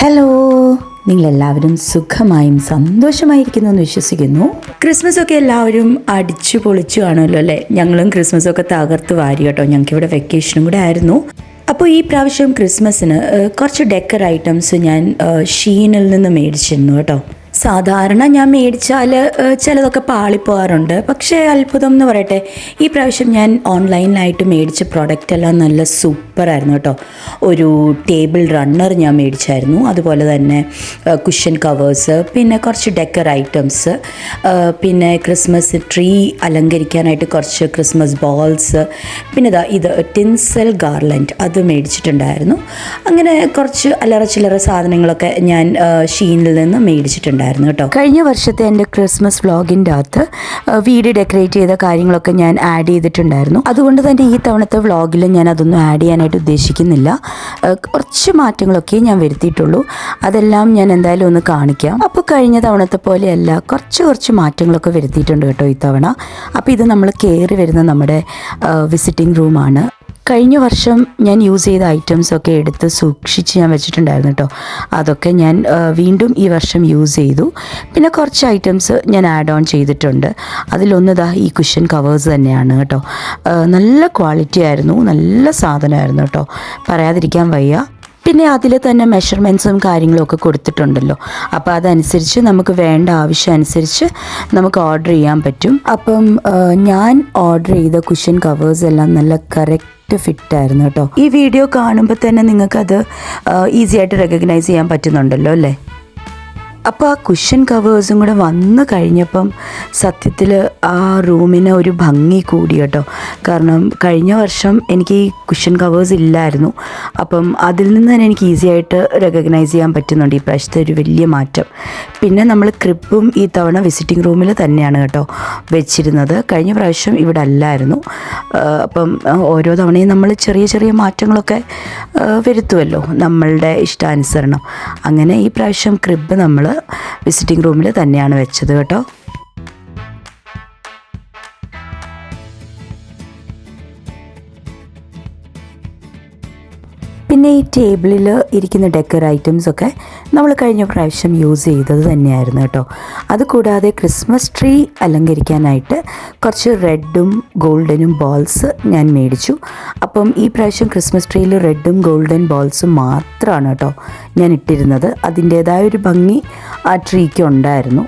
Hello, നിങ്ങളെല്ലാവരും സുഖമായും സന്തോഷമായിരിക്കുന്നു എന്ന് വിശ്വസിക്കുന്നു. ക്രിസ്മസൊക്കെ എല്ലാവരും അടിച്ചു പൊളിച്ചു കാണുമല്ലോ അല്ലേ? ഞങ്ങളും ക്രിസ്മസൊക്കെ തകർത്ത് വാരി കേട്ടോ. ഞങ്ങൾക്കിവിടെ വെക്കേഷനും കൂടെ ആയിരുന്നു. അപ്പോൾ ഈ പ്രാവശ്യം ക്രിസ്മസിന് കുറച്ച് ഡെക്കർ ഐറ്റംസ് ഞാൻ ഷീനിൽ നിന്ന് മേടിച്ചിരുന്നു കേട്ടോ. സാധാരണ ഞാൻ മേടിച്ചാൽ ചിലതൊക്കെ പാളിപ്പോകാറുണ്ട്. പക്ഷേ അത്ഭുതം എന്ന് പറയട്ടെ, ഈ പ്രാവശ്യം ഞാൻ ഓൺലൈനിലായിട്ട് മേടിച്ച പ്രോഡക്റ്റ് എല്ലാം നല്ല സൂപ്പറായിരുന്നു കേട്ടോ. ഒരു ടേബിൾ റണ്ണർ ഞാൻ മേടിച്ചായിരുന്നു, അതുപോലെ തന്നെ കുഷൻ കവേഴ്സ്, പിന്നെ കുറച്ച് ഡെക്കർ ഐറ്റംസ്, പിന്നെ ക്രിസ്മസ് ട്രീ അലങ്കരിക്കാനായിട്ട് കുറച്ച് ക്രിസ്മസ് ബോൾസ്, പിന്നെ ഇത് ടിൻസൽ ഗാർലൻഡ് അത് മേടിച്ചിട്ടുണ്ടായിരുന്നു. അങ്ങനെ കുറച്ച് അല്ലറ ചില്ലറ സാധനങ്ങളൊക്കെ ഞാൻ ഷീനിൽ നിന്ന് മേടിച്ചിട്ടുണ്ടായിരുന്നു കേട്ടോ. കഴിഞ്ഞ വർഷത്തെ എൻ്റെ ക്രിസ്മസ് വ്ളോഗിൻ്റെ അകത്ത് വീട് ഡെക്കറേറ്റ് ചെയ്ത കാര്യങ്ങളൊക്കെ ഞാൻ ആഡ് ചെയ്തിട്ടുണ്ടായിരുന്നു. അതുകൊണ്ട് തന്നെ ഈ തവണത്തെ വ്ളോഗിൽ ഞാൻ അതൊന്നും ആഡ് ചെയ്യാനായിട്ട് ഉദ്ദേശിക്കുന്നില്ല. കുറച്ച് മാറ്റങ്ങളൊക്കെ ഞാൻ വരുത്തിയിട്ടുള്ളൂ. അതെല്ലാം ഞാൻ എന്തായാലും ഒന്ന് കാണിക്കാം. അപ്പോൾ കഴിഞ്ഞ തവണത്തെ പോലെയല്ല, കുറച്ച് മാറ്റങ്ങളൊക്കെ വരുത്തിയിട്ടുണ്ട് കേട്ടോ ഈ തവണ. അപ്പോൾ ഇത് നമ്മൾ കയറി വരുന്ന നമ്മുടെ വിസിറ്റിംഗ് റൂമാണ്. കഴിഞ്ഞ വർഷം ഞാൻ യൂസ് ചെയ്ത ഐറ്റംസൊക്കെ എടുത്ത് സൂക്ഷിച്ച് ഞാൻ വെച്ചിട്ടുണ്ടായിരുന്നു കേട്ടോ. അതൊക്കെ ഞാൻ വീണ്ടും ഈ വർഷം യൂസ് ചെയ്തു. പിന്നെ കുറച്ച് ഐറ്റംസ് ഞാൻ ആഡ് ഓൺ ചെയ്തിട്ടുണ്ട്. അതിലൊന്ന് ഈ കുഷൻ കവേഴ്സ് തന്നെയാണ് കേട്ടോ. നല്ല ക്വാളിറ്റി ആയിരുന്നു, നല്ല സാധനമായിരുന്നു കേട്ടോ, പറയാതിരിക്കാൻ വയ്യ. പിന്നെ അതിൽ തന്നെ മെഷർമെൻറ്റ്സും കാര്യങ്ങളൊക്കെ കൊടുത്തിട്ടുണ്ടല്ലോ. അപ്പോൾ അതനുസരിച്ച് നമുക്ക് വേണ്ട ആവശ്യം അനുസരിച്ച് നമുക്ക് ഓർഡർ ചെയ്യാൻ പറ്റും. അപ്പം ഞാൻ ഓർഡർ ചെയ്ത കുഷൻ കവേഴ്സ് എല്ലാം നല്ല കറക്റ്റ് ഫിറ്റായിരുന്നു കേട്ടോ. ഈ വീഡിയോ കാണുമ്പോൾ തന്നെ നിങ്ങൾക്കത് ഈസി ആയിട്ട് റെക്കഗ്നൈസ് ചെയ്യാൻ പറ്റുന്നുണ്ടല്ലോ അല്ലേ? അപ്പോൾ ആ കുഷൻ കവേഴ്സും കൂടെ വന്നു കഴിഞ്ഞപ്പം സത്യത്തിൽ ആ റൂമിന് ഒരു ഭംഗി കൂടി കേട്ടോ. കാരണം കഴിഞ്ഞ വർഷം എനിക്ക് ഈ കുഷൻ കവേഴ്സ് ഇല്ലായിരുന്നു. അപ്പം അതിൽ നിന്ന് തന്നെ എനിക്ക് ഈസി ആയിട്ട് റെക്കഗ്നൈസ് ചെയ്യാൻ പറ്റുന്നുണ്ട് ഈ പ്രാവശ്യത്തെ ഒരു വലിയ മാറ്റം. പിന്നെ നമ്മൾ ക്രിബും ഈ തവണ വിസിറ്റിംഗ് റൂമിൽ തന്നെയാണ് കേട്ടോ വെച്ചിരുന്നത്. കഴിഞ്ഞ പ്രാവശ്യം ഇവിടെ അല്ലായിരുന്നു. അപ്പം ഓരോ തവണയും നമ്മൾ ചെറിയ മാറ്റങ്ങളൊക്കെ വരുത്തുമല്ലോ നമ്മളുടെ ഇഷ്ടാനുസരണം. അങ്ങനെ ഈ പ്രാവശ്യം ക്രിബ് നമ്മൾ വിസിറ്റിംഗ് റൂമിൽ തന്നെയാണ് വെച്ചത് കേട്ടോ. പിന്നെ ഈ ടേബിളിൽ ഇരിക്കുന്ന ഡെക്കർ ഐറ്റംസൊക്കെ നമ്മൾ കഴിഞ്ഞ പ്രാവശ്യം യൂസ് ചെയ്തത് തന്നെയായിരുന്നു കേട്ടോ. അതുകൂടാതെ ക്രിസ്മസ് ട്രീ അലങ്കരിക്കാനായിട്ട് കുറച്ച് റെഡും ഗോൾഡനും ബോൾസ് ഞാൻ മേടിച്ചു. അപ്പം ഈ പ്രാവശ്യം ക്രിസ്മസ് ട്രീയിൽ റെഡും ഗോൾഡൻ ബോൾസും മാത്രമാണ് കേട്ടോ ഞാൻ ഇട്ടിരുന്നത്. അതിൻ്റേതായൊരു ഭംഗി ആ ട്രീക്ക് ഉണ്ടായിരുന്നു.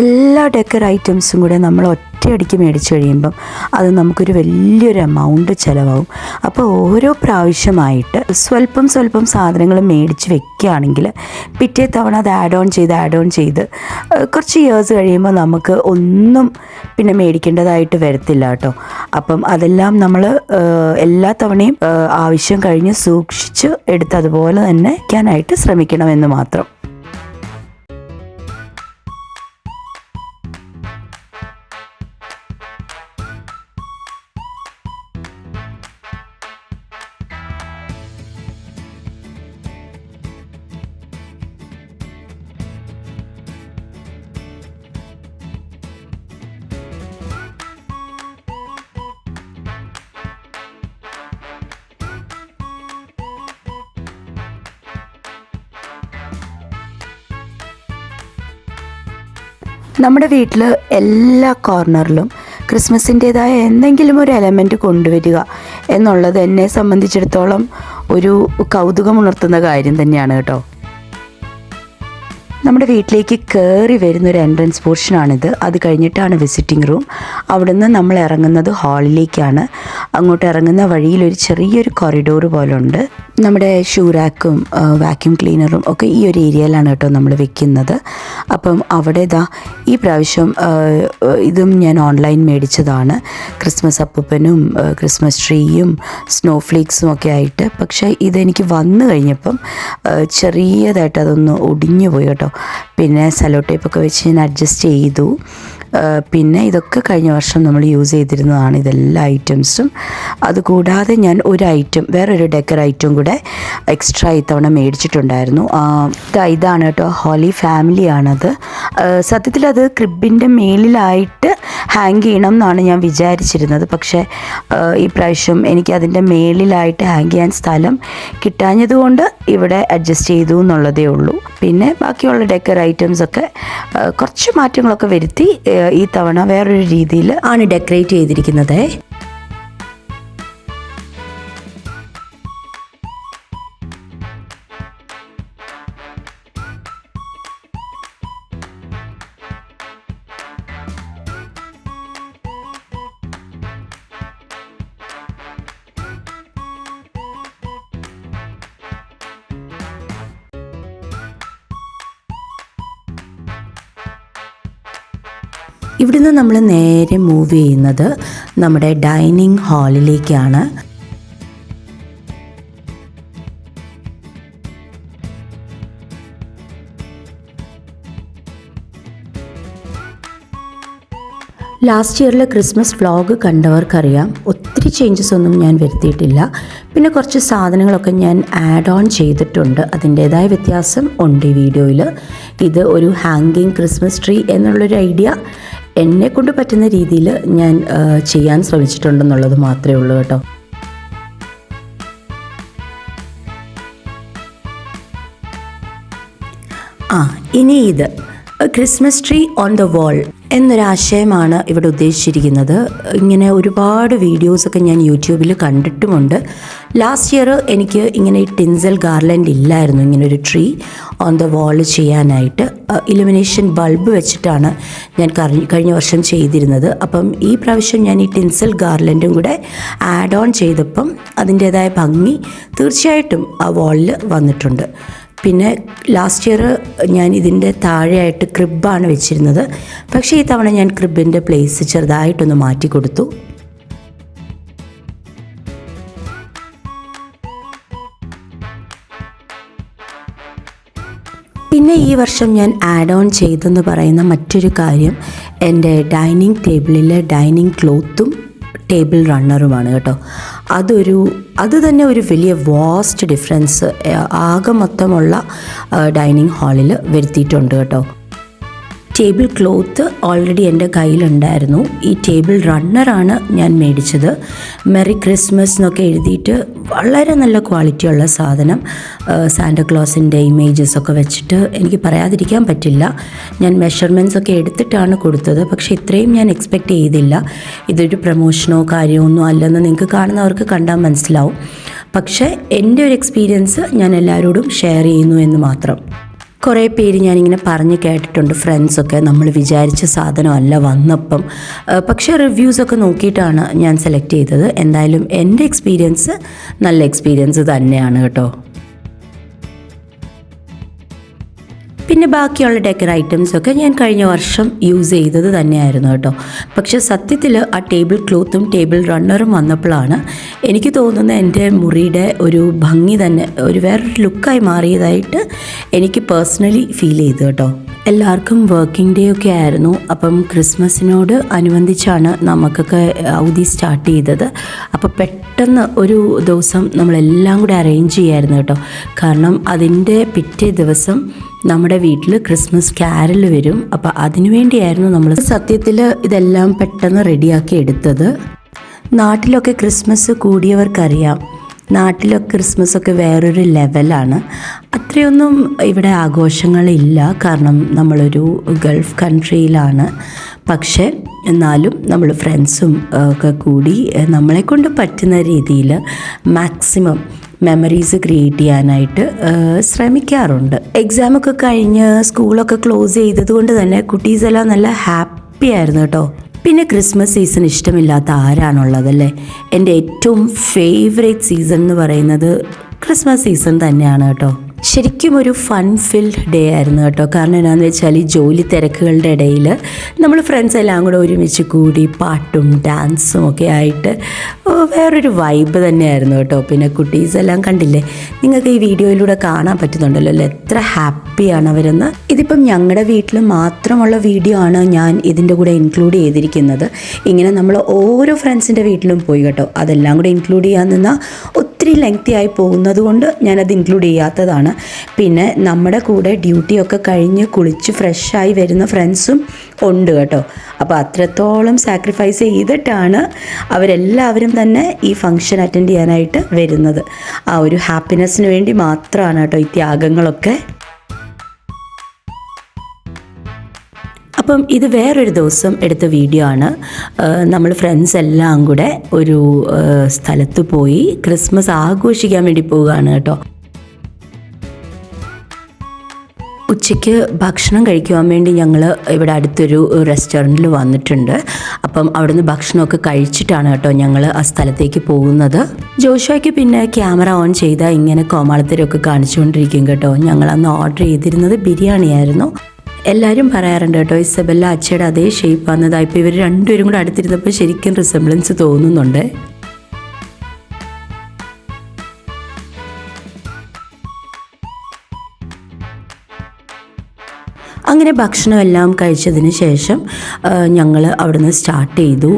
എല്ലാ ഡെക്കർ ഐറ്റംസും കൂടെ നമ്മൾ ഒറ്റയടിക്ക് മേടിച്ച് കഴിയുമ്പം അത് നമുക്കൊരു വലിയൊരു എമൗണ്ട് ചിലവാകും. അപ്പോൾ ഓരോ പ്രാവശ്യമായിട്ട് സ്വല്പം സാധനങ്ങൾ മേടിച്ച് വെക്കുകയാണെങ്കിൽ പിറ്റേ തവണ അത് ആഡ് ഓൺ ചെയ്ത് കുറച്ച് ഇയേഴ്സ് കഴിയുമ്പോൾ നമുക്ക് ഒന്നും പിന്നെ മേടിക്കേണ്ടതായിട്ട് വരത്തില്ല കേട്ടോ. അപ്പം അതെല്ലാം നമ്മൾ എല്ലാ തവണയും ആവശ്യം കഴിഞ്ഞ് സൂക്ഷിച്ച് എടുത്ത് അതുപോലെ തന്നെ വയ്ക്കാനായിട്ട് ശ്രമിക്കണമെന്ന് മാത്രം. നമ്മുടെ വീട്ടിൽ എല്ലാ കോർണറിലും ക്രിസ്മസിൻ്റേതായ എന്തെങ്കിലും ഒരു എലമെൻറ്റ് കൊണ്ടുവരിക എന്നുള്ളത് എന്നെ സംബന്ധിച്ചിടത്തോളം ഒരു കൗതുകമുണർത്തുന്ന കാര്യം തന്നെയാണ് കേട്ടോ. നമ്മുടെ വീട്ടിലേക്ക് കയറി വരുന്നൊരു എൻട്രൻസ് പോർഷനാണിത്. അത് കഴിഞ്ഞിട്ടാണ് വിസിറ്റിംഗ് റൂം. അവിടുന്ന് നമ്മൾ ഇറങ്ങുന്നത് ഹാളിലേക്കാണ്. അങ്ങോട്ട് ഇറങ്ങുന്ന വഴിയിൽ ഒരു ചെറിയൊരു കൊറിഡോർ പോലെ ഉണ്ട്. നമ്മുടെ ഷൂ റാക്കും വാക്യൂം ക്ലീനറും ഒക്കെ ഈ ഒരു ഏരിയയിലാണ് കേട്ടോ നമ്മൾ വെക്കുന്നത്. അപ്പം അവിടെ ഈ പ്രാവശ്യം ഇതും ഞാൻ ഓൺലൈൻ മേടിച്ചതാണ്. ക്രിസ്മസ് അപ്പൂപ്പനും ക്രിസ്മസ് ട്രീയും സ്നോ ഫ്ലേക്സും ഒക്കെ ആയിട്ട്. പക്ഷേ ഇതെനിക്ക് വന്നു കഴിഞ്ഞപ്പം ചെറിയതായിട്ട് അതൊന്ന് ഒടിഞ്ഞു പോയി കേട്ടോ. പിന്നെ സെല്ലോ ടേപ്പൊക്കെ വെച്ച് ഞാൻ അഡ്ജസ്റ്റ് ചെയ്തു. പിന്നെ ഇതൊക്കെ കഴിഞ്ഞ വർഷം നമ്മൾ യൂസ് ചെയ്തിരുന്നതാണ് ഇതെല്ലാ ഐറ്റംസും. അതുകൂടാതെ ഞാൻ ഒരു ഐറ്റം, വേറൊരു ഡെക്കർ ഐറ്റം കൂടെ എക്സ്ട്രാ ഇത്തവണ മേടിച്ചിട്ടുണ്ടായിരുന്നു. ഇതാണ് കേട്ടോ, ഹോളി ഫാമിലിയാണത്. സത്യത്തിൽ അത് ക്രിബിൻ്റെ മേലിലായിട്ട് ഹാങ് ചെയ്യണം എന്നാണ് ഞാൻ വിചാരിച്ചിരുന്നത്. പക്ഷേ ഈ പ്രാവശ്യം എനിക്ക് അതിൻ്റെ മേലിലായിട്ട് ഹാങ് ചെയ്യാൻ സ്ഥലം കിട്ടാഞ്ഞതുകൊണ്ട് ഇവിടെ അഡ്ജസ്റ്റ് ചെയ്തു എന്നുള്ളതേ ഉള്ളൂ. പിന്നെ ബാക്കിയുള്ള ഡെക്കർ ഐറ്റംസൊക്കെ കുറച്ച് മാറ്റങ്ങളൊക്കെ വരുത്തി ഈ തവണ വേറൊരു രീതിയിൽ ആണ് ഡെക്കറേറ്റ് ചെയ്തിരിക്കുന്നത്. ഇവിടുന്ന് നമ്മൾ നേരെ മൂവ് ചെയ്യുന്നത് നമ്മുടെ ഡൈനിങ് ഹാളിലേക്കാണ്. ലാസ്റ്റ് ഇയറിലെ ക്രിസ്മസ് വ്ളോഗ് കണ്ടവർക്കറിയാം, ഒത്തിരി ചേഞ്ചസ് ഒന്നും ഞാൻ വരുത്തിയിട്ടില്ല. പിന്നെ കുറച്ച് സാധനങ്ങളൊക്കെ ഞാൻ ആഡ് ഓൺ ചെയ്തിട്ടുണ്ട്. അതിൻ്റേതായ വ്യത്യാസം ഉണ്ട് ഈ വീഡിയോയിൽ. ഇത് ഒരു ഹാങ്ങിങ് ക്രിസ്മസ് ട്രീ എന്നുള്ളൊരു ഐഡിയ എന്നെ കൊണ്ട് പറ്റുന്ന രീതിയിൽ ഞാൻ ചെയ്യാൻ ശ്രമിച്ചിട്ടുണ്ടെന്നുള്ളത് മാത്രമേ ഉള്ളൂ കേട്ടോ. ഇനി ഇത് Christmas tree on the wall എന്നൊരാശയമാണ് ഇവിടെ ഉദ്ദേശിച്ചിരിക്കുന്നത്. ഇങ്ങനെ ഒരുപാട് വീഡിയോസൊക്കെ ഞാൻ യൂട്യൂബിൽ കണ്ടിട്ടുമുണ്ട്. ലാസ്റ്റ് ഇയർ എനിക്ക് ഇങ്ങനെ ടിൻസൽ ഗാർലൻഡ് ഇല്ലായിരുന്നു, ഇങ്ങനെ ഒരു ട്രീ ഓൺ ദ വാൾ ചെയ്യാനായിട്ട്. ഇലുമിനേഷൻ ബൾബ് വെച്ചിട്ടാണ് ഞാൻ കഴിഞ്ഞ വർഷം ചെയ്തിരുന്നത്. അപ്പം ഈ പ്രാവശ്യം ഞാൻ ഈ ടിൻസൽ ഗാർലൻഡും കൂടെ ആഡ് ഓൺ ചെയ്തപ്പം അതിൻ്റേതായ ഭംഗി തീർച്ചയായിട്ടും ആ വാളിൽ വന്നിട്ടുണ്ട്. പിന്നെ ലാസ്റ്റ് ഇയർ ഞാൻ ഇതിൻ്റെ താഴെയായിട്ട് ക്രിബാണ് വെച്ചിരുന്നത്. പക്ഷേ ഈ തവണ ഞാൻ ക്രിബിൻ്റെ പ്ലേസ് ചെറുതായിട്ടൊന്ന് മാറ്റി കൊടുത്തു. പിന്നെ ഈ വർഷം ഞാൻ ആഡ് ഓൺ ചെയ്തെന്ന് പറയുന്ന മറ്റൊരു കാര്യം എൻ്റെ ഡൈനിങ് ടേബിളിലെ ഡൈനിങ് ക്ലോത്തും ടേബിൾ റണ്ണറുമാണ് കേട്ടോ. അത് തന്നെ ഒരു വലിയ വാസ്റ്റ് ഡിഫറൻസ് ആകെ മൊത്തമുള്ള ഡൈനിങ് ഹാളിൽ വരുത്തിയിട്ടുണ്ട് കേട്ടോ. ടേബിൾ ക്ലോത്ത് ഓൾറെഡി എൻ്റെ കയ്യിലുണ്ടായിരുന്നു. ഈ ടേബിൾ റണ്ണറാണ് ഞാൻ മേടിച്ചത്. മെറി ക്രിസ്മസ് എന്നൊക്കെ എഴുതിയിട്ട് വളരെ നല്ല ക്വാളിറ്റിയുള്ള സാധനം. സാന്റാക്ലോസിൻ്റെ ഇമേജസൊക്കെ വെച്ചിട്ട് എനിക്ക് പറയാതിരിക്കാൻ പറ്റില്ല. ഞാൻ മെഷർമെൻറ്റ്സ് ഒക്കെ എടുത്തിട്ടാണ് കൊടുത്തത്. പക്ഷേ ഇത്രയും ഞാൻ എക്സ്പെക്റ്റ് ചെയ്തില്ല. ഇതൊരു പ്രമോഷനോ കാര്യമോ ഒന്നും അല്ലെന്ന് നിങ്ങൾക്ക് കാണുന്നവർക്ക് കണ്ടാൽ മനസ്സിലാവും. പക്ഷേ എൻ്റെ ഒരു എക്സ്പീരിയൻസ് ഞാൻ എല്ലാവരോടും ഷെയർ ചെയ്യുന്നു എന്ന് മാത്രം. കുറേ പേര് ഞാനിങ്ങനെ പറഞ്ഞ് കേട്ടിട്ടുണ്ട്, ഫ്രണ്ട്സൊക്കെ നമ്മൾ വിചാരിച്ച സാധനമല്ല വന്നപ്പം. പക്ഷേ റിവ്യൂസൊക്കെ നോക്കിയിട്ടാണ് ഞാൻ സെലക്ട് ചെയ്തത്. എന്തായാലും എൻ്റെ എക്സ്പീരിയൻസ് നല്ല എക്സ്പീരിയൻസ് തന്നെയാണ് കേട്ടോ. പിന്നെ ബാക്കിയുള്ള ഡെക്കർ ഐറ്റംസൊക്കെ ഞാൻ കഴിഞ്ഞ വർഷം യൂസ് ചെയ്തത് തന്നെയായിരുന്നു കേട്ടോ. പക്ഷെ സത്യത്തിൽ ആ ടേബിൾ ക്ലോത്തും ടേബിൾ റണ്ണറും വന്നപ്പോഴാണ് എനിക്ക് തോന്നുന്നത് എൻ്റെ മുറിയുടെ ഒരു ഭംഗി തന്നെ ഒരു വേറൊരു ലുക്കായി മാറിയതായിട്ട് എനിക്ക് പേഴ്സണലി ഫീൽ ചെയ്തു കേട്ടോ. എല്ലാവർക്കും വർക്കിംഗ് ഡേ ഒക്കെ ആയിരുന്നു. അപ്പം ക്രിസ്മസിനോട് അനുബന്ധിച്ചാണ് നമുക്കൊക്കെ അവധി സ്റ്റാർട്ട് ചെയ്തത്. അപ്പോൾ പെട്ടെന്ന് ഒരു ദിവസം നമ്മളെല്ലാം കൂടെ അറേഞ്ച് ചെയ്യായിരുന്നു കേട്ടോ. കാരണം അതിൻ്റെ പിറ്റേ ദിവസം നമ്മുടെ വീട്ടിൽ ക്രിസ്മസ് ക്യാരൽ വരും. അപ്പോൾ അതിനു വേണ്ടിയായിരുന്നു നമ്മൾ സത്യത്തിൽ ഇതെല്ലാം പെട്ടെന്ന് റെഡിയാക്കി എടുത്തത്. നാട്ടിലൊക്കെ ക്രിസ്മസ് കൂടിയവർക്കറിയാം, നാട്ടിലൊക്കെ ക്രിസ്മസൊക്കെ വേറൊരു ലെവലാണ്. അത്രയൊന്നും ഇവിടെ ആഘോഷങ്ങളില്ല, കാരണം നമ്മളൊരു ഗൾഫ് കൺട്രിയിലാണ്. പക്ഷേ എന്നാലും നമ്മൾ ഫ്രണ്ട്സും ഒക്കെ കൂടി നമ്മളെക്കൊണ്ട് പറ്റുന്ന രീതിയിൽ മാക്സിമം മെമ്മറീസ് ക്രിയേറ്റ് ചെയ്യാനായിട്ട് ശ്രമിക്കാറുണ്ട്. എക്സാമൊക്കെ കഴിഞ്ഞ് സ്കൂളൊക്കെ ക്ലോസ് ചെയ്തതുകൊണ്ട് തന്നെ കുട്ടീസെല്ലാം നല്ല ഹാപ്പി ആയിരുന്നു കേട്ടോ. പിന്നെ ക്രിസ്മസ് സീസൺ ഇഷ്ടമില്ലാത്ത ആരാണുള്ളതല്ലേ? എൻ്റെ ഏറ്റവും ഫേവറേറ്റ് സീസൺ എന്ന് പറയുന്നത് ക്രിസ്മസ് സീസൺ തന്നെയാണ് കേട്ടോ. ശരിക്കും ഒരു ഫൺ ഫിൽഡ് ഡേ ആയിരുന്നു കേട്ടോ. കാരണം എന്താണെന്ന് വെച്ചാൽ ഈ ജോലി തിരക്കുകളുടെ ഇടയിൽ നമ്മൾ ഫ്രണ്ട്സ് എല്ലാം കൂടെ ഒരുമിച്ച് കൂടി പാട്ടും ഡാൻസും ഒക്കെ ആയിട്ട് വേറൊരു വൈബ് തന്നെയായിരുന്നു കേട്ടോ. പിന്നെ കുട്ടീസ് എല്ലാം കണ്ടില്ലേ, നിങ്ങൾക്ക് ഈ വീഡിയോയിലൂടെ കാണാൻ പറ്റുന്നുണ്ടല്ലോ അല്ലേ, എത്ര ഹാപ്പിയാണ് അവരെന്ന്. ഇതിപ്പം ഞങ്ങളുടെ വീട്ടിൽ മാത്രമുള്ള വീഡിയോ ആണ് ഞാൻ ഇതിൻ്റെ കൂടെ ഇൻക്ലൂഡ് ചെയ്തിരിക്കുന്നത്. ഇങ്ങനെ നമ്മൾ ഓരോ ഫ്രണ്ട്സിൻ്റെ വീട്ടിലും പോയി കേട്ടോ. അതെല്ലാം കൂടെ ഇൻക്ലൂഡ് ചെയ്യാൻ നിന്നാൽ ഒത്തിരി ലെങ്തി ആയി പോകുന്നത് കൊണ്ട് ഞാനത് ഇൻക്ലൂഡ് ചെയ്യാത്തതാണ്. പിന്നെ നമ്മുടെ കൂടെ ഡ്യൂട്ടിയൊക്കെ കഴിഞ്ഞ് കുളിച്ച് ഫ്രഷായി വരുന്ന ഫ്രണ്ട്സും ഉണ്ട് കേട്ടോ. അപ്പോൾ അത്രത്തോളം സാക്രിഫൈസ് ചെയ്തിട്ടാണ് അവരെല്ലാവരും തന്നെ ഈ ഫംഗ്ഷൻ അറ്റൻഡ് ചെയ്യാനായിട്ട് വരുന്നത്. ആ ഒരു ഹാപ്പിനെസ്സിന് വേണ്ടി മാത്രമാണ് കേട്ടോ ഈ ത്യാഗങ്ങളൊക്കെ. അപ്പം ഇത് വേറൊരു ദിവസം എടുത്ത വീഡിയോ ആണ്. നമ്മൾ ഫ്രണ്ട്സ് എല്ലാം കൂടെ ഒരു സ്ഥലത്ത് പോയി ക്രിസ്മസ് ആഘോഷിക്കാൻ വേണ്ടി പോവുകയാണ് കേട്ടോ. ഉച്ചയ്ക്ക് ഭക്ഷണം കഴിക്കുവാൻ വേണ്ടി ഞങ്ങൾ ഇവിടെ അടുത്തൊരു റെസ്റ്റോറൻറ്റിൽ വന്നിട്ടുണ്ട്. അപ്പം അവിടുന്ന് ഭക്ഷണമൊക്കെ കഴിച്ചിട്ടാണ് കേട്ടോ ഞങ്ങൾ ആ സ്ഥലത്തേക്ക് പോകുന്നത്. ജോഷോയ്ക്ക് പിന്നെ ക്യാമറ ഓൺ ചെയ്താൽ ഇങ്ങനെ കോമാളിത്തരമൊക്കെ കാണിച്ചുകൊണ്ടിരിക്കും കേട്ടോ. ഞങ്ങളന്ന് ഓർഡർ ചെയ്തിരുന്നത് ബിരിയാണിയായിരുന്നു. എല്ലാവരും പറയാറുണ്ട് കേട്ടോ, ഇസബെല്ല അച്ചയുടെ അതേ ഷേപ്പ് വന്നതാണ്. ഇപ്പോൾ ഇവർ രണ്ടുപേരും കൂടെ അടുത്തിരുന്നപ്പോൾ ശരിക്കും റിസംബ്ലൻസ് തോന്നുന്നുണ്ട്. അങ്ങനെ ഭക്ഷണമെല്ലാം കഴിച്ചതിന് ശേഷം ഞങ്ങൾ അവിടുന്ന് സ്റ്റാർട്ട് ചെയ്തു.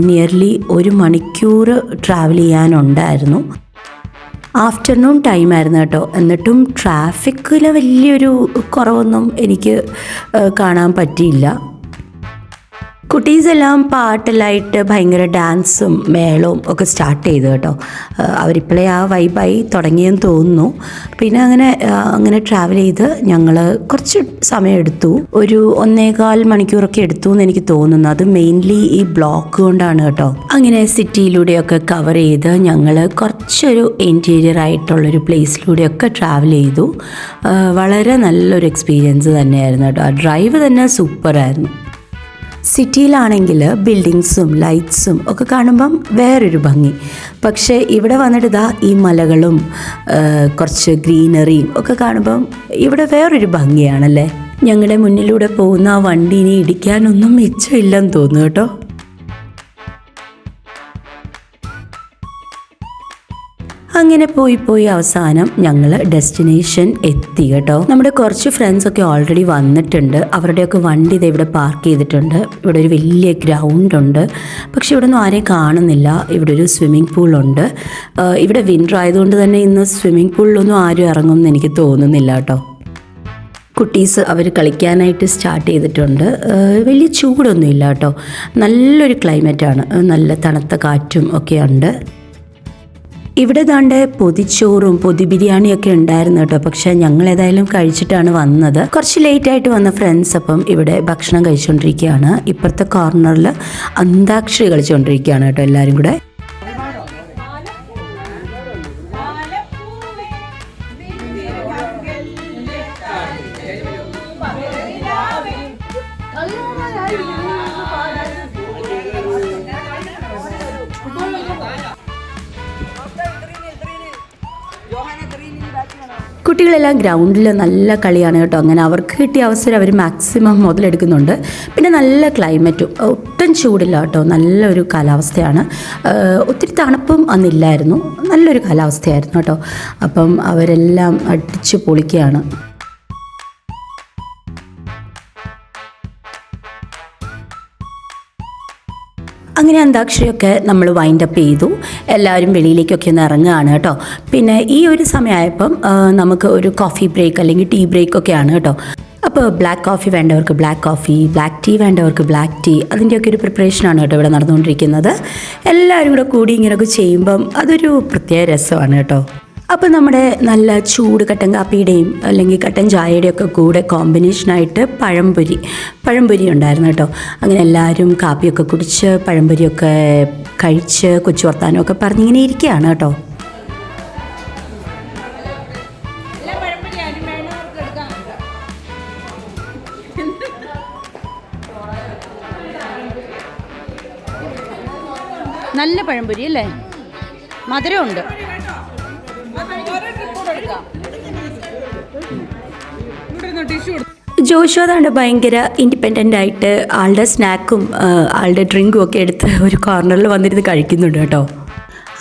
നിയർലി 1 മണിക്കൂർ ട്രാവൽ ചെയ്യാനുണ്ടായിരുന്നു. ആഫ്റ്റർനൂൺ ടൈമായിരുന്നു കേട്ടോ. എന്നിട്ടും ട്രാഫിക്കിൽ വലിയൊരു കുറവൊന്നും എനിക്ക് കാണാൻ പറ്റിയില്ല. കുട്ടീസെല്ലാം പാട്ടെല്ലായിട്ട് ഭയങ്കര ഡാൻസും മേളവും ഒക്കെ സ്റ്റാർട്ട് ചെയ്തു കേട്ടോ. അവരിപ്പോഴേ ആ വൈബായി തുടങ്ങിയെന്ന് തോന്നുന്നു. പിന്നെ അങ്ങനെ ട്രാവൽ ചെയ്ത് ഞങ്ങൾ കുറച്ച് സമയമെടുത്തു. ഒരു 1.25 മണിക്കൂറൊക്കെ എടുത്തു എന്ന് എനിക്ക് തോന്നുന്നു. അത് മെയിൻലി ഈ ബ്ലോക്ക് കൊണ്ടാണ് കേട്ടോ. അങ്ങനെ സിറ്റിയിലൂടെയൊക്കെ കവർ ചെയ്ത് ഞങ്ങൾ കുറച്ചൊരു ഇൻറ്റീരിയർ ആയിട്ടുള്ളൊരു പ്ലേസിലൂടെയൊക്കെ ട്രാവൽ ചെയ്തു. വളരെ നല്ലൊരു എക്സ്പീരിയൻസ് തന്നെയായിരുന്നു കേട്ടോ. ആ ഡ്രൈവ് തന്നെ സൂപ്പറായിരുന്നു. സിറ്റിയിലാണെങ്കിൽ ബിൽഡിങ്സും ലൈറ്റ്സും ഒക്കെ കാണുമ്പം വേറൊരു ഭംഗി. പക്ഷേ ഇവിടെ വന്നിട്ട് ഈ മലകളും കുറച്ച് ഗ്രീനറിയും ഒക്കെ കാണുമ്പം ഇവിടെ വേറൊരു ഭംഗിയാണല്ലേ. ഞങ്ങളുടെ മുന്നിലൂടെ പോകുന്ന ആ വണ്ടീനെ ഇടിക്കാനൊന്നും മിച്ചമില്ലെന്ന് തോന്നുന്നു കേട്ടോ. അങ്ങനെ പോയി അവസാനം ഞങ്ങൾ ഡെസ്റ്റിനേഷൻ എത്തി കേട്ടോ. നമ്മുടെ കുറച്ച് ഫ്രണ്ട്സൊക്കെ ഓൾറെഡി വന്നിട്ടുണ്ട്. അവരുടെയൊക്കെ വണ്ടി ഇത് ഇവിടെ പാർക്ക് ചെയ്തിട്ടുണ്ട്. ഇവിടെ ഒരു വലിയ ഗ്രൗണ്ട് ഉണ്ട്. പക്ഷെ ഇവിടെ ഒന്നും ആരെയും കാണുന്നില്ല. ഇവിടെ ഒരു സ്വിമ്മിംഗ് പൂളുണ്ട്. ഇവിടെ വിൻ്റർ ആയതുകൊണ്ട് തന്നെ ഇന്ന് സ്വിമ്മിംഗ് പൂളിലൊന്നും ആരും ഇറങ്ങുമെന്ന് എനിക്ക് തോന്നുന്നില്ല കേട്ടോ. കുട്ടീസ് അവർ കളിക്കാനായിട്ട് സ്റ്റാർട്ട് ചെയ്തിട്ടുണ്ട്. വലിയ ചൂടൊന്നുമില്ല കേട്ടോ. നല്ലൊരു ക്ലൈമറ്റാണ്. നല്ല തണുത്ത കാറ്റും ഒക്കെ ഉണ്ട്. ഇവിടെ ദാണ്ട് പൊതിച്ചോറും പൊതി ബിരിയാണിയൊക്കെ ഉണ്ടായിരുന്നു കേട്ടോ. പക്ഷെ ഞങ്ങൾ ഏതായാലും കഴിച്ചിട്ടാണ് വന്നത്. കുറച്ച് ലേറ്റായിട്ട് വന്ന ഫ്രണ്ട്സ് അപ്പം ഇവിടെ ഭക്ഷണം കഴിച്ചുകൊണ്ടിരിക്കുകയാണ്. ഇപ്പുറത്തെ കോർണറിൽ അന്താക്ഷരി കളിച്ചുകൊണ്ടിരിക്കുകയാണ് കേട്ടോ എല്ലാവരും കൂടെ. കുട്ടികളെല്ലാം ഗ്രൗണ്ടിൽ നല്ല കളിയാണ് കേട്ടോ. അങ്ങനെ അവർക്ക് കിട്ടിയ അവസരം അവർ മാക്സിമം മുതലെടുക്കുന്നുണ്ട്. പിന്നെ നല്ല ക്ലൈമറ്റും, ഒട്ടും ചൂടില്ല കേട്ടോ. നല്ലൊരു കാലാവസ്ഥയാണ്. ഒത്തിരി തണുപ്പും അന്നില്ലായിരുന്നു. നല്ലൊരു കാലാവസ്ഥയായിരുന്നു കേട്ടോ. അപ്പം അവരെല്ലാം അടിച്ച് പൊളിക്കുകയാണ്. അങ്ങനെ അന്താക്ഷരിയൊക്കെ നമ്മൾ വൈൻഡപ്പ് ചെയ്തു. എല്ലാവരും വെളിയിലേക്കൊക്കെ ഒന്ന് ഇറങ്ങുകയാണ് കേട്ടോ. പിന്നെ ഈ ഒരു സമയമായപ്പം നമുക്ക് ഒരു കോഫി ബ്രേക്ക് അല്ലെങ്കിൽ ടീ ബ്രേക്കൊക്കെയാണ് കേട്ടോ. അപ്പോൾ ബ്ലാക്ക് കോഫി വേണ്ടവർക്ക് ബ്ലാക്ക് കോഫി, ബ്ലാക്ക് ടീ വേണ്ടവർക്ക് ബ്ലാക്ക് ടീ, അതിൻ്റെയൊക്കെ ഒരു പ്രിപ്പറേഷനാണ് കേട്ടോ ഇവിടെ നടന്നുകൊണ്ടിരിക്കുന്നത്. എല്ലാവരും കൂടെ കൂടി ഇങ്ങനെയൊക്കെ ചെയ്യുമ്പം അതൊരു പ്രത്യേക രസമാണ് കേട്ടോ. അപ്പോൾ നമ്മുടെ നല്ല ചൂട് കട്ടൻ കാപ്പിയുടെയും അല്ലെങ്കിൽ കട്ടൻ ചായയുടെയും ഒക്കെ കൂടെ കോമ്പിനേഷനായിട്ട് പഴംപൊരി ഉണ്ടായിരുന്നു കേട്ടോ. അങ്ങനെ എല്ലാവരും കാപ്പിയൊക്കെ കുടിച്ച് പഴംപൊരിയൊക്കെ കഴിച്ച് കൊച്ചു വർത്താനമൊക്കെ പറഞ്ഞിങ്ങനെ ഇരിക്കുകയാണ് കേട്ടോ. നല്ല പഴംപൊരി അല്ലേ, മധുരമുണ്ട്. ജോഷു അതാണ്ട് ഭയങ്കര ഇൻഡിപെൻഡൻ്റ് ആയിട്ട് ആളുടെ സ്നാക്കും ആളുടെ ഡ്രിങ്കും ഒക്കെ എടുത്ത് ഒരു കോർണറിൽ വന്നിരുന്ന് കഴിക്കുന്നുണ്ട് കേട്ടോ.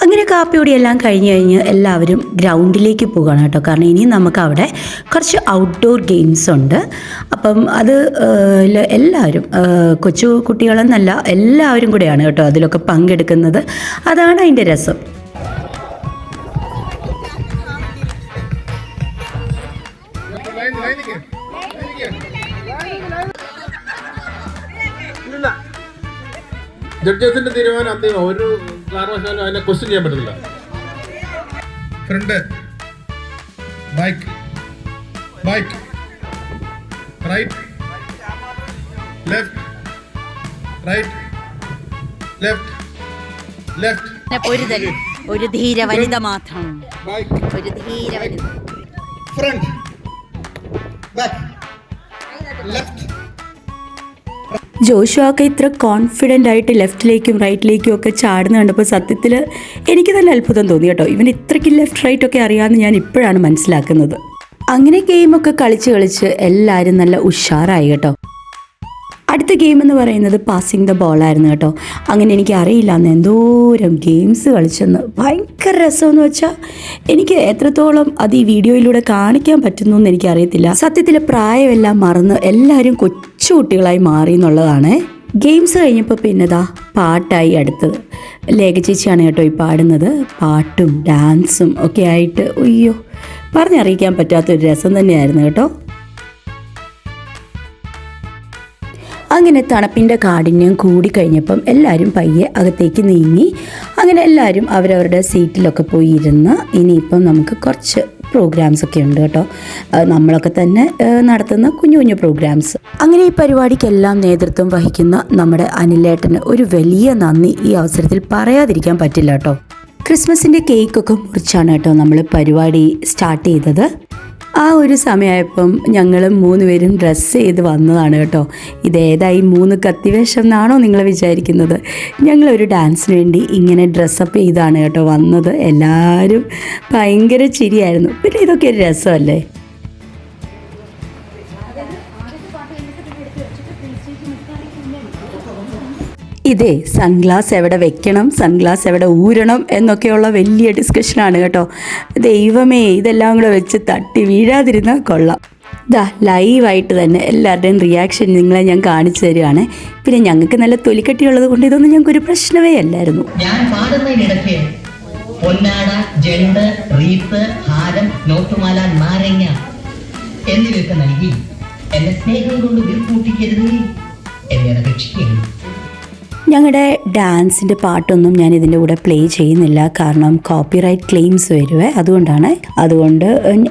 അങ്ങനെ കാപ്പിയോടെ എല്ലാം കഴിഞ്ഞ് എല്ലാവരും ഗ്രൗണ്ടിലേക്ക് പോവുകയാണ് കേട്ടോ. കാരണം ഇനി നമുക്ക് അവിടെ കുറച്ച് ഔട്ട്ഡോർ ഗെയിംസ് ഉണ്ട്. അപ്പം അത് എല്ലാവരും കൊച്ചു കുട്ടികളെന്നല്ല എല്ലാവരും കൂടെയാണ് കേട്ടോ അതിലൊക്കെ പങ്കെടുക്കുന്നത്. അതാണ് അതിൻ്റെ രസം. ജഡ്ജസിന്റെ തീരുമാനം അന്തിമം. ഒരു കാരണവശാലും അതിനെ ക്വസ്റ്റ്യൻ ചെയ്യാൻ പറ്റത്തില്ല. Front back back right left right left left ഒരു ധീര വനിത മാത്രം. ബൈക്ക് ഒരു ധീര വനിത. Front back left. ജോഷുവൊക്കെ ഇത്ര കോൺഫിഡൻ്റ് ആയിട്ട് ലെഫ്റ്റിലേക്കും റൈറ്റിലേക്കും ഒക്കെ ചാടുന്ന കണ്ടപ്പോൾ സത്യത്തിൽ എനിക്ക് തന്നെ അത്ഭുതം തോന്നി കേട്ടോ. ഇവൻ ഇത്രയ്ക്ക് ലെഫ്റ്റ് റൈറ്റ് ഒക്കെ അറിയാമെന്ന് ഞാൻ ഇപ്പോഴാണ് മനസ്സിലാക്കുന്നത്. അങ്ങനെ ഗെയിമൊക്കെ കളിച്ച് എല്ലാവരും നല്ല ഉഷാറായി കേട്ടോ. അടുത്ത ഗെയിം എന്ന് പറയുന്നത് പാസിങ് ദ ബോളായിരുന്നു കേട്ടോ. അങ്ങനെ എനിക്ക് അറിയില്ല അന്ന് എന്തോരം ഗെയിംസ് കളിച്ചെന്ന്. ഭയങ്കര രസമെന്ന് വെച്ചാൽ എനിക്ക് എത്രത്തോളം അത് ഈ വീഡിയോയിലൂടെ കാണിക്കാൻ പറ്റുന്നു എന്ന് എനിക്കറിയത്തില്ല. സത്യത്തിൽ പ്രായമെല്ലാം മറന്ന് എല്ലാവരും കൊച്ചു കുട്ടികളായി മാറി എന്നുള്ളതാണ്. ഗെയിംസ് കഴിഞ്ഞപ്പോൾ പിന്നെതാ പാട്ടായി അടുത്തത്. ലേഖ ചേച്ചിയാണ് കേട്ടോ ഈ പാടുന്നത്. പാട്ടും ഡാൻസും ഒക്കെ ആയിട്ട് അയ്യോ പറഞ്ഞറിയിക്കാൻ പറ്റാത്തൊരു രസം തന്നെയായിരുന്നു കേട്ടോ. അങ്ങനെ തണുപ്പിൻ്റെ കാഠിന്യം കൂടിക്കഴിഞ്ഞപ്പം എല്ലാവരും പയ്യെ അകത്തേക്ക് നീങ്ങി. അങ്ങനെ എല്ലാവരും അവരവരുടെ സീറ്റിലൊക്കെ പോയി ഇരുന്ന് ഇനിയിപ്പം നമുക്ക് കുറച്ച് പ്രോഗ്രാംസ് ഒക്കെ ഉണ്ട് കേട്ടോ. നമ്മളൊക്കെ തന്നെ നടത്തുന്ന കുഞ്ഞു കുഞ്ഞു പ്രോഗ്രാംസ്. അങ്ങനെ ഈ പരിപാടിക്കെല്ലാം നേതൃത്വം വഹിക്കുന്ന നമ്മുടെ അനിലേട്ടന് ഒരു വലിയ നന്ദി ഈ അവസരത്തിൽ പറയാതിരിക്കാൻ പറ്റില്ല കേട്ടോ. ക്രിസ്മസിൻ്റെ കേക്കൊക്കെ മുറിച്ചാണ് കേട്ടോ നമ്മൾ പരിപാടി സ്റ്റാർട്ട് ചെയ്തത്. ആ ഒരു സമയമായപ്പം ഞങ്ങൾ 3 പേരും ഡ്രസ്സ് ചെയ്ത് വന്നതാണ് കേട്ടോ. ഇതേതായി 3 കത്തിവേഷം എന്നാണോ നിങ്ങൾ വിചാരിക്കുന്നത്? ഞങ്ങളൊരു ഡാൻസിന് വേണ്ടി ഇങ്ങനെ ഡ്രസ്സപ്പ് ചെയ്താണ് കേട്ടോ വന്നത്. എല്ലാവരും ഭയങ്കര ചിരിയായിരുന്നു. പിന്നെ ഇതൊക്കെ ഒരു രസമല്ലേ. ഇതേ സൺഗ്ലാസ് എവിടെ വെക്കണം, സൺഗ്ലാസ് എവിടെ ഊരണം എന്നൊക്കെയുള്ള വലിയ ഡിസ്കഷനാണ് കേട്ടോ. ദൈവമേ, ഇതെല്ലാം കൂടെ വെച്ച് തട്ടി വീഴാതിരുന്നാൽ കൊള്ളാം. ഇതാ ലൈവായിട്ട് തന്നെ എല്ലാവരുടെയും റിയാക്ഷൻ നിങ്ങളെ ഞാൻ കാണിച്ചു തരികയാണ്. പിന്നെ ഞങ്ങൾക്ക് നല്ല തൊലിക്കട്ടിയുള്ളത് കൊണ്ട് ഇതൊന്നും ഞങ്ങൾക്കൊരു പ്രശ്നമേ അല്ലായിരുന്നു. ഞാൻ പാടുന്നതിനിടയ്ക്ക് പൊന്നാട, ജണ്ട്, റീത്ത്, ഹാരം, നോട്ടുമാല, നാരങ്ങ എന്നിവയൊക്കെ നൽകി എന്നെ സ്നേഹം കൊണ്ട് വീർപ്പൂട്ടിക്കരുത് എന്നെ രക്ഷിക്കുന്നു. ഞങ്ങളുടെ ഡാൻസിൻ്റെ പാട്ടൊന്നും ഞാൻ ഇതിൻ്റെ കൂടെ പ്ലേ ചെയ്യുന്നില്ല. കാരണം കോപ്പിറൈറ്റ് ക്ലെയിംസ് വരുവേ. അതുകൊണ്ട്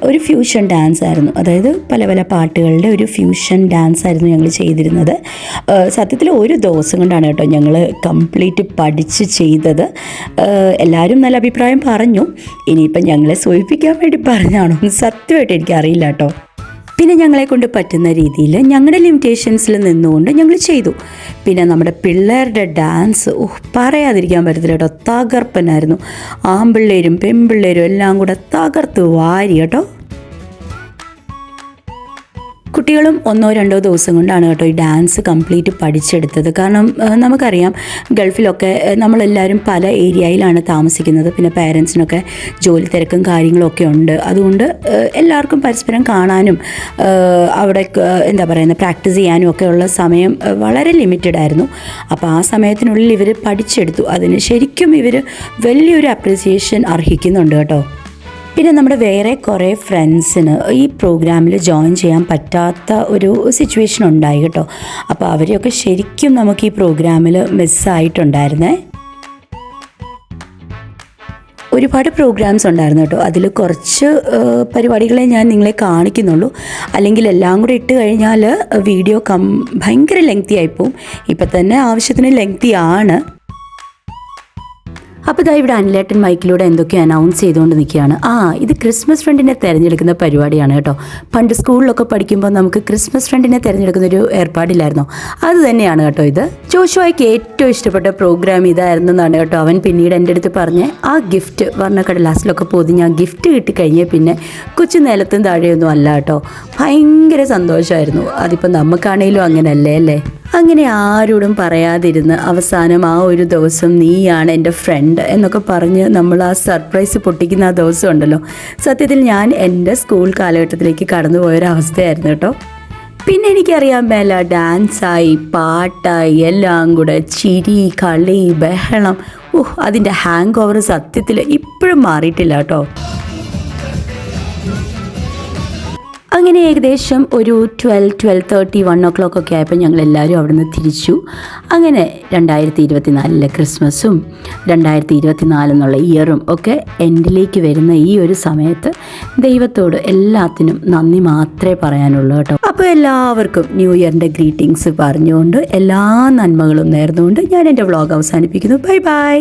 ഒരു ഫ്യൂഷൻ ഡാൻസ് ആയിരുന്നു. അതായത് പല പല പാട്ടുകളുടെ ഒരു ഫ്യൂഷൻ ഡാൻസ് ആയിരുന്നു ഞങ്ങൾ ചെയ്തിരുന്നത്. സത്യത്തിൽ ഒരു ദിവസം കൊണ്ടാണ് കേട്ടോ ഞങ്ങൾ കംപ്ലീറ്റ് പഠിച്ച് ചെയ്തത്. എല്ലാവരും നല്ല അഭിപ്രായം പറഞ്ഞു. ഇനിയിപ്പം ഞങ്ങളെ സൂചിപ്പിക്കാൻ വേണ്ടി പറഞ്ഞാണോ സത്യമായിട്ട് എനിക്കറിയില്ല കേട്ടോ. പിന്നെ ഞങ്ങളെ കൊണ്ട് പറ്റുന്ന രീതിയിൽ ഞങ്ങളുടെ ലിമിറ്റേഷൻസിൽ നിന്നുകൊണ്ട് ഞങ്ങൾ ചെയ്തു. പിന്നെ നമ്മുടെ പിള്ളേരുടെ ഡാൻസ് പറയാതിരിക്കാൻ പറ്റത്തില്ല കേട്ടോ. തകർപ്പനായിരുന്നു. ആൺപിള്ളേരും പെൺപിള്ളേരും എല്ലാം കൂടെ തകർത്ത് വാരി കേട്ടോ. കുട്ടികളും 1-2 ദിവസം കൊണ്ടാണ് കേട്ടോ ഈ ഡാൻസ് കംപ്ലീറ്റ് പഠിച്ചെടുത്തത്. കാരണം നമുക്കറിയാം ഗൾഫിലൊക്കെ നമ്മളെല്ലാവരും പല ഏരിയയിലാണ് താമസിക്കുന്നത്. പിന്നെ പേരൻസിനൊക്കെ ജോലി തിരക്കും കാര്യങ്ങളൊക്കെ ഉണ്ട്. അതുകൊണ്ട് എല്ലാവർക്കും പരസ്പരം കാണാനും അവിടെ പ്രാക്ടീസ് ചെയ്യാനും ഒക്കെ ഉള്ള സമയം വളരെ ലിമിറ്റഡ് ആയിരുന്നു. അപ്പോൾ ആ സമയത്തിനുള്ളിൽ ഇവർ പഠിച്ചെടുത്തു. അതിന് ശരിക്കും ഇവർ വലിയൊരു അപ്രിസിയേഷൻ അർഹിക്കുന്നുണ്ട് കേട്ടോ. പിന്നെ നമ്മുടെ വേറെ കുറേ ഫ്രണ്ട്സിന് ഈ പ്രോഗ്രാമിൽ ജോയിൻ ചെയ്യാൻ പറ്റാത്ത ഒരു സിറ്റുവേഷൻ ഉണ്ടായി കേട്ടോ. അപ്പോൾ അവരെയൊക്കെ ശരിക്കും നമുക്ക് ഈ പ്രോഗ്രാമിൽ മിസ്സായിട്ടുണ്ടായിരുന്നേ. ഒരുപാട് പ്രോഗ്രാംസ് ഉണ്ടായിരുന്നു കേട്ടോ. അതിൽ കുറച്ച് പരിപാടികളെ ഞാൻ നിങ്ങളെ കാണിക്കുന്നുള്ളൂ. അല്ലെങ്കിൽ എല്ലാം കൂടെ ഇട്ട് കഴിഞ്ഞാൽ വീഡിയോ ഭയങ്കര ലെങ്തി ആയിപ്പോവും. ഇപ്പം തന്നെ ആവശ്യത്തിന് ലെങ്തി ആണ്. അപ്പോൾ ഇതാ ഇവിടെ അനിലേട്ടൻ മൈക്കിലൂടെ എന്തൊക്കെയോ അനൗൺസ് ചെയ്തുകൊണ്ട് നിൽക്കുകയാണ്. ഇത് ക്രിസ്മസ് ഫ്രണ്ടിനെ തിരഞ്ഞെടുക്കുന്ന പരിപാടിയാണ് കേട്ടോ. പണ്ട് സ്കൂളിലൊക്കെ പഠിക്കുമ്പോൾ നമുക്ക് ക്രിസ്മസ് ഫ്രണ്ടിനെ തിരഞ്ഞെടുക്കുന്നൊരു ഏർപ്പാടില്ലായിരുന്നോ, അത് തന്നെയാണ് കേട്ടോ ഇത്. ജോഷുവായിക്ക് ഏറ്റവും ഇഷ്ടപ്പെട്ട പ്രോഗ്രാം ഇതായിരുന്നു എന്നാണ് കേട്ടോ അവൻ പിന്നീട് എൻ്റെ അടുത്ത് പറഞ്ഞ്. ആ ഗിഫ്റ്റ് വർണ്ണക്കടലാസിലൊക്കെ പൊതിഞ്ഞ് ആ ഗിഫ്റ്റ് കിട്ടിക്കഴിഞ്ഞാൽ പിന്നെ കൊച്ചു നിലത്തും താഴെയൊന്നും അല്ല കേട്ടോ. ഭയങ്കര സന്തോഷമായിരുന്നു. അതിപ്പോൾ നമുക്കാണേലും അങ്ങനെയല്ലേ അല്ലേ. അങ്ങനെ ആരോടും പറയാതിരുന്ന് അവസാനം ആ ഒരു ദിവസം നീയാണ് എൻ്റെ ഫ്രണ്ട് എന്നൊക്കെ പറഞ്ഞ് നമ്മൾ ആ സർപ്രൈസ് പൊട്ടിക്കുന്ന ആ ദിവസം ഉണ്ടല്ലോ, സത്യത്തിൽ ഞാൻ എൻ്റെ സ്കൂൾ കാലഘട്ടത്തിലേക്ക് കടന്നു പോയൊരവസ്ഥയായിരുന്നു കേട്ടോ. പിന്നെ എനിക്കറിയാൻ മേല ഡാൻസായി പാട്ടായി എല്ലാം കൂടെ ചിരി കളി ബഹളം. അതിൻ്റെ ഹാങ് ഓവർ സത്യത്തിൽ ഇപ്പോഴും മാറിയിട്ടില്ല കേട്ടോ. അങ്ങനെ ഏകദേശം ഒരു 12:30 1 o'clock ഒക്കെ ആയപ്പോൾ ഞങ്ങളെല്ലാവരും അവിടെ നിന്ന് തിരിച്ചു. അങ്ങനെ 2024 ക്രിസ്മസും 2024 എന്നുള്ള ഇയറും ഒക്കെ എൻഡിലേക്ക് വരുന്ന ഈ ഒരു സമയത്ത് ദൈവത്തോട് എല്ലാത്തിനും നന്ദി മാത്രമേ പറയാനുള്ളൂ കേട്ടോ. അപ്പോൾ എല്ലാവർക്കും ന്യൂ ഇയറിൻ്റെ ഗ്രീറ്റിങ്സ് പറഞ്ഞുകൊണ്ട് എല്ലാ നന്മകളും നേർന്നുകൊണ്ട് ഞാൻ എൻ്റെ വ്ളോഗ് അവസാനിപ്പിക്കുന്നു. Bye bye.